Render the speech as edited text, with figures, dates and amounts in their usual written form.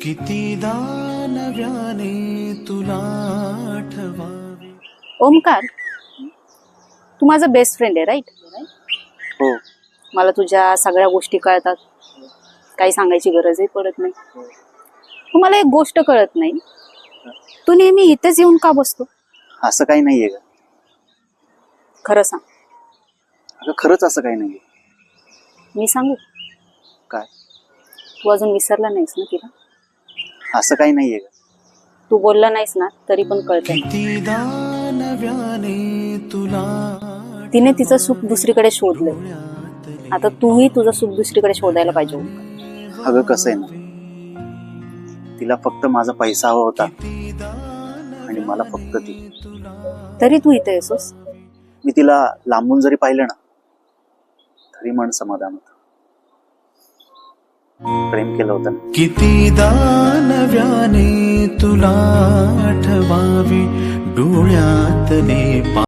कितीदा नव्याने तुला आठवावे. ओमकार, तू माझा बेस्ट फ्रेंड आहे राईट? हो. मला तुझ्या सगळ्या गोष्टी कळतात, काही सांगायची गरजही पडत नाही. पण मला एक गोष्ट कळत नाही, तू नेहमी इथेच येऊन का बसतो? असं काही नाहीये का? खरं सांग. अगं खरंच असं काही नाहीये. मी सांगू? काय? तू अजून विसरला नाहीस ना तिला? असं काही नाहीये का? तू बोलला नाहीस ना तरी पण कळतंय. कितीदा नव्याने तुला तिने तिचं सुख दुसरीकडे शोधलंय, आता तूही तुझं सुख दुसरीकडे शोधायला पाहिजे. अगं कसं आहे ना, तिला फक्त माझा पैसा हवा होता आणि मला फक्त ती. तरी तू इथे येसोस. मी तिला लांबून जरी पाहिलं ना तरी मन समाधान होतं. प्रेम केलं होतं ना. कितीदा नव्याने तुला आठवावे डोळ्यातले